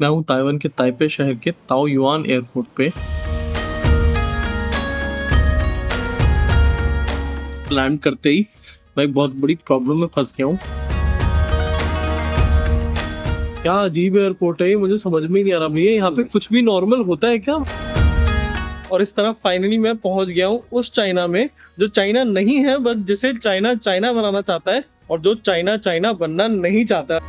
मैं हूँ ताइवान के ताइपे शहर के ताओ युआन एयरपोर्ट पे। लैंड करते ही मैं एक बहुत बड़ी प्रॉब्लम में फंस गया हूँ। क्या अजीब एयरपोर्ट है ये, मुझे समझ में नहीं आ रहा भैया, यहाँ पे कुछ भी नॉर्मल होता है क्या? और इस तरह फाइनली मैं पहुंच गया हूँ उस चाइना में जो चाइना नहीं है, बट जिसे चाइना चाइना बनाना चाहता है और जो चाइना चाइना बनना नहीं चाहता।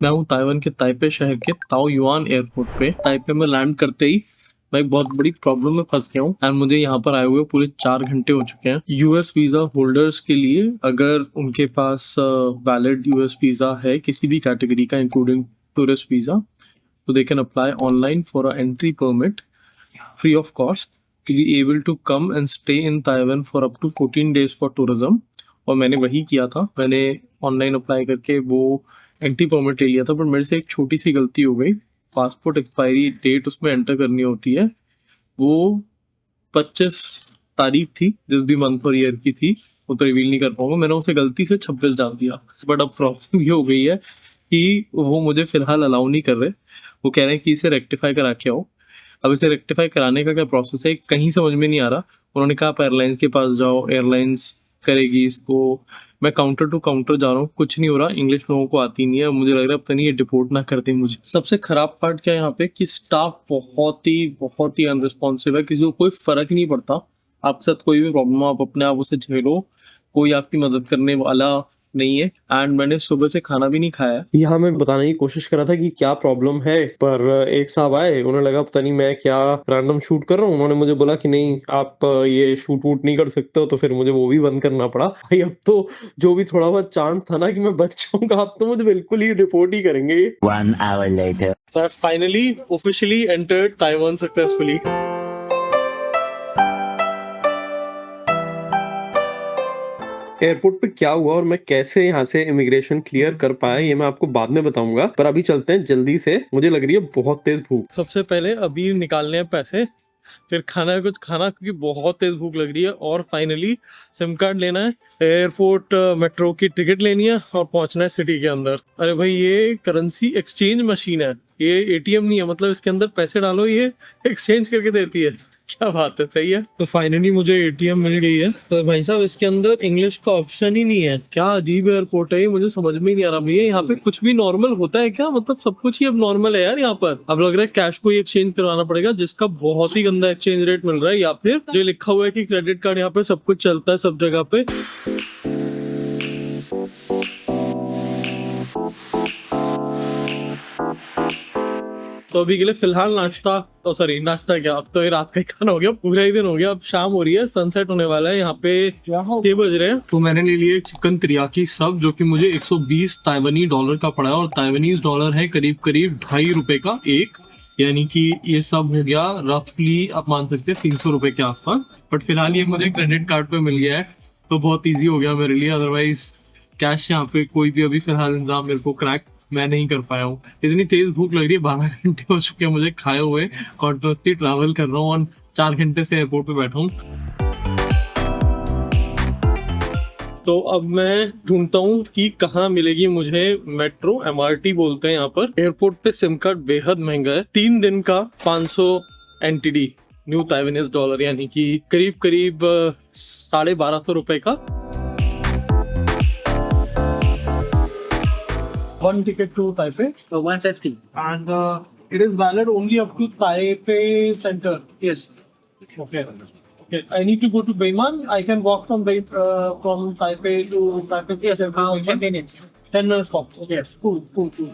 मैं हूँ ताइवान के ताइपे शहर के ताओ युआन एयरपोर्ट पे। ताइपे में लैंड करते ही मैं एक बहुत बड़ी प्रॉब्लम में फंस गया हूँ एंड मुझे यहाँ पर आए हुए पूरे 4 घंटे हो चुके हैं। यूएस वीजा होल्डर्स के लिए अगर उनके पास वैलिड यूएस वीजा है किसी भी कैटेगरी का इंक्लूडिंग टूरिस्ट वीजा, तो they can apply online for a entry permit free of cost to be able to come and stay in Taiwan for up to 14 days for tourism. और मैंने वही किया था, मैंने ऑनलाइन अप्लाई करके वो entry permit ले लिया था, पर मेरे से एक छोटी सी गलती हो गई। पासपोर्ट एक्सपायरी डेट उसमें एंटर करनी होती है, वो 25 तारीख थी, जिस भी मंथ और ईयर की थी वो तो रिवील नहीं कर पाऊंगा। मैंने उसे गलती से 26 डाल दिया, बट अब प्रॉब्लम ये हो गई है कि वो मुझे फिलहाल अलाउ नहीं कर रहे। वो कह रहे हैं कि इसे रेक्टिफाई करा के आओ। अब इसे रेक्टिफाई कराने का क्या प्रोसेस है कहीं समझ में नहीं आ रहा। उन्होंने कहा आप एयरलाइंस के पास जाओ, एयरलाइंस करेगी इसको। मैं काउंटर टू काउंटर जा रहा हूँ, कुछ नहीं हो रहा। इंग्लिश लोगों को आती नहीं है, मुझे लग रहा है पता नहीं ये डिपोर्ट ना कर दे मुझे। सबसे खराब पार्ट क्या है यहाँ पे कि स्टाफ बहुत ही अनरिस्पॉन्सिव है, किसी को कोई फर्क ही नहीं पड़ता। आपके साथ कोई भी प्रॉब्लम हो आप अपने आप उसे झेलो, कोई आपकी मदद करने वाला नहीं है। एंड मैंने सुबह से खाना भी नहीं खाया। यहाँ मैं बताने की कोशिश कर रहा था कि क्या प्रॉब्लम है, पर एक साहब आए, उन्हें लगा पता नहीं मैं क्या रैंडम शूट कर रहा हूँ। उन्होंने मुझे बोला कि नहीं आप ये शूट वूट नहीं कर सकते हो, तो फिर मुझे वो भी बंद करना पड़ा। भाई अब तो जो भी थोड़ा बहुत चांस था ना कि मैं बच जाऊंगा, अब तो मुझे बिल्कुल ही रिपोर्ट ही करेंगे। 1 hour later. So I finally officially entered Taiwan successfully. Airport पे क्या हुआ और मैं कैसे यहाँ से इमिग्रेशन क्लियर कर पाया ये मैं आपको बाद में बताऊंगा, पर अभी चलते हैं जल्दी से, मुझे लग रही है बहुत तेज भूख। सबसे पहले अभी निकालने हैं पैसे, फिर खाना है कुछ खाना क्योंकि बहुत तेज भूख लग रही है, और फाइनली सिम कार्ड लेना है, एयरपोर्ट मेट्रो की टिकट लेनी है और पहुंचना है सिटी के अंदर। अरे भाई ये करेंसी एक्सचेंज मशीन है, ये एटीएम नहीं है, मतलब इसके अंदर पैसे डालो ये एक्सचेंज करके देती है। क्या बात है, सही है। तो फाइनली मुझे एटीएम मिल गई है, तो भाई साहब इसके अंदर इंग्लिश का ऑप्शन ही नहीं है। क्या अजीब एयरपोर्ट है ये, मुझे समझ में नहीं आ रहा भैया, यहाँ पे कुछ भी नॉर्मल होता है क्या? मतलब सब कुछ ही अब नॉर्मल है यार यहाँ पर। अब लग रहा है कैश को ही एक्सचेंज करवाना पड़ेगा, जिसका बहुत ही गंदा एक्सचेंज रेट मिल रहा है, या फिर जो लिखा हुआ है कि क्रेडिट कार्ड यहाँ पे सब कुछ चलता है सब जगह पे। तो अभी के लिए फिलहाल नाश्ता क्या, अब तो ये रात का ही खाना हो गया, पूरा ही दिन हो गया, अब शाम हो रही है, सनसेट होने वाला है। यहाँ पे 6 बज रहे हैं। तो मैंने ले लिया चिकन तिरियाकी सब, जो कि मुझे 120 ताइवानी डॉलर का पड़ा है, और ताइवानीज डॉलर है करीब करीब 2.5 रुपए का एक, यानी कि ये सब हो गया रफली आप मान सकते हैं 300 रुपए के आसपास। बट फिलहाल ये मुझे क्रेडिट कार्ड पे मिल गया है, तो बहुत ईजी हो गया मेरे लिए। अदरवाइज कैश यहाँ पे कोई भी अभी फिलहाल इंतजाम मेरे को क्रैक मैं नहीं कर पाया हूँ। इतनी तेज भूख लग रही है, 12 घंटे हो चुके हैं मुझे खाए हुए, कॉन्टिन्यूसली ट्रैवल कर रहा हूँ और 4 घंटे से एयरपोर्ट पे बैठा हूँ। तो अब मैं ढूंढता हूँ कि कहाँ मिलेगी मुझे मेट्रो, एमआरटी बोलते हैं यहाँ पर। एयरपोर्ट पे सिम कार्ड बेहद महंगा है, 3 दिन का 500 एनटीडी न्यू ताइवानीज डॉलर, यानी कि करीब करीब 1250 रुपए का। One ticket to Taipei. So 150. And it is valid only up to Taipei center. Yes. Okay. Okay. I need to go to Beiman. I can walk from Taipei to Taipei. Yes, about 10 minutes. 10 minutes walk. Okay. Yes. Cool.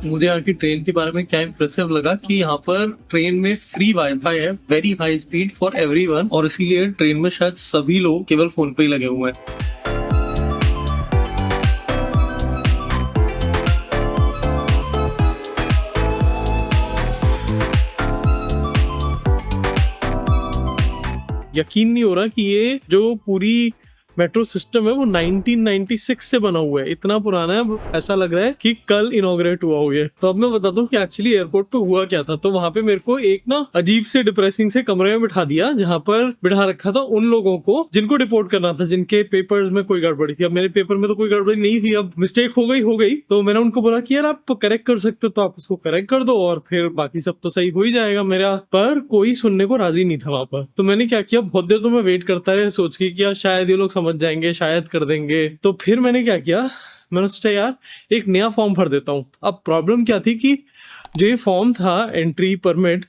मुझे यहाँ की train के बारे में क्या impressive लगा कि यहाँ पर ट्रेन में फ्री वाईफाई है, very high speed for everyone, और इसीलिए ट्रेन में शायद सभी लोग केवल फोन पे ही लगे हुए हैं। यकीन नहीं हो रहा कि ये जो पूरी मेट्रो सिस्टम है वो 1996 से बना हुआ है, इतना पुराना है। अब ऐसा लग रहा है कि कल इनॉग्रेट हुआ हो ये। तो अब मैं बताता हूँ कि एक्चुअली एयरपोर्ट पे हुआ क्या था। तो वहां पे मेरे को एक ना अजीब से डिप्रेसिंग से कमरे में बिठा दिया, जहां पर बिठा रखा था उन लोगों को जिनको डिपोर्ट करना था, जिनके पेपर्स में कोई गड़बड़ी थी। अब मेरे पेपर में तो कोई गड़बड़ी नहीं थी, अब मिस्टेक हो गई। तो मैंने उनको बोला कि यार आप करेक्ट कर सकते हो तो आप उसको करेक्ट कर दो और फिर बाकी सब तो सही हो ही जाएगा मेरा। पर कोई सुनने को राजी नहीं था वहां पर। तो मैंने क्या किया, बहुत देर तो मैं वेट करता रहा सोच के कि यार शायद ये लोग समझ जाएंगे, शायद कर देंगे। तो फिर मैंने क्या किया, मैंने सोचा यार एक नया फॉर्म भर देता हूँ। अब प्रॉब्लम क्या थी कि जो ये फॉर्म था एंट्री परमिट,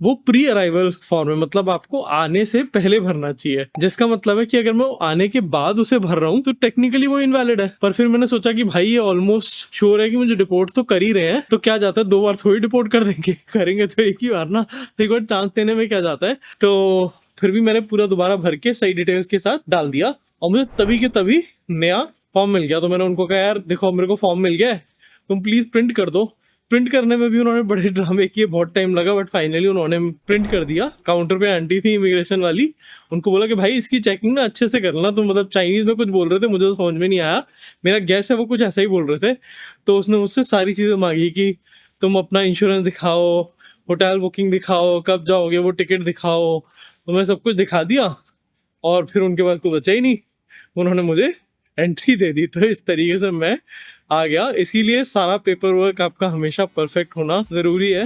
वो प्री अराइवल फॉर्म है, मतलब आपको आने से पहले भरना चाहिए। जिसका मतलब है कि अगर मैं आने के बाद उसे भर रहा हूँ तो टेक्निकली वो इनवैलिड है। पर फिर मैंने सोचा कि भाई ये ऑलमोस्ट श्योर है कि मुझे डिपोर्ट तो कर ही रहे हैं, तो क्या जाता है, 2 बार थोड़ी डिपोर्ट कर देंगे, करेंगे तो एक ही बार ना, एक बार चांस देने में क्या जाता है। तो फिर भी मैंने पूरा दोबारा भर के सही डिटेल्स के साथ डाल दिया और मुझे तभी के तभी नया फॉर्म मिल गया। तो मैंने उनको कहा यार देखो मेरे को फॉर्म मिल गया है, तुम प्लीज प्रिंट कर दो। प्रिंट करने में भी उन्होंने बड़े ड्रामे किए, बहुत टाइम लगा, बट फाइनली उन्होंने प्रिंट कर दिया। काउंटर पे आंटी थी इमिग्रेशन वाली, उनको बोला कि भाई इसकी चेकिंग ना अच्छे से करना। तो मतलब चाइनीज में कुछ बोल रहे थे, मुझे तो समझ में नहीं आया, मेरा गैस है वो कुछ ऐसा ही बोल रहे थे। तो उसने मुझसे सारी चीज़ें मांगी कि तुम अपना इंश्योरेंस दिखाओ, होटल बुकिंग दिखाओ, कब जाओगे वो टिकट दिखाओ। तो मैं सब कुछ दिखा दिया और फिर उनके पास कुछ बचा ही नहीं, उन्होंने मुझे एंट्री दे दी। तो इस तरीके से मैं आ गया। इसीलिए सारा पेपर वर्क आपका हमेशा परफेक्ट होना ज़रूरी है।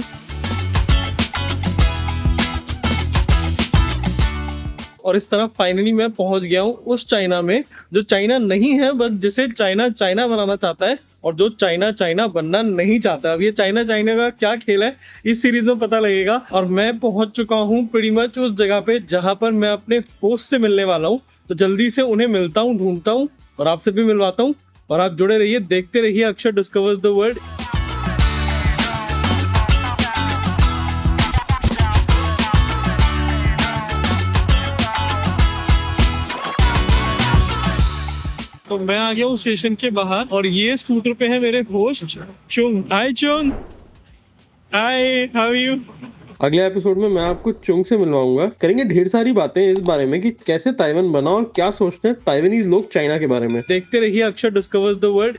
और इस तरह फाइनली मैं पहुंच गया हूं उस चाइना में जो चाइना नहीं है, बस जिसे चाइना चाइना बनाना चाहता है, और जो चाइना चाइना बनना नहीं चाहता। अब ये चाइना चाइना का क्या खेल है इस सीरीज में पता लगेगा। और मैं पहुंच चुका हूं प्रीटी मच उस जगह पे जहां पर मैं अपने दोस्त से मिलने वाला हूं। तो जल्दी से उन्हें मिलता हूं, ढूंढता हूं और आपसे भी मिलवाता हूं। और आप जुड़े रहिए, देखते रहिए अक्षर डिस्कवर्स द वर्ल्ड। तो मैं आ गया हूँ स्टेशन के बाहर और ये स्कूटर पे है मेरे host Chung. Hi Chung, hi, how are you? अगले एपिसोड में मैं आपको चुंग से मिलवाऊंगा, करेंगे ढेर सारी बातें इस बारे में कि कैसे ताइवान बना और क्या सोचते हैं ताइवानीज लोग चाइना के बारे में। देखते रहिए अक्षर डिस्कवर्स द वर्ल्ड।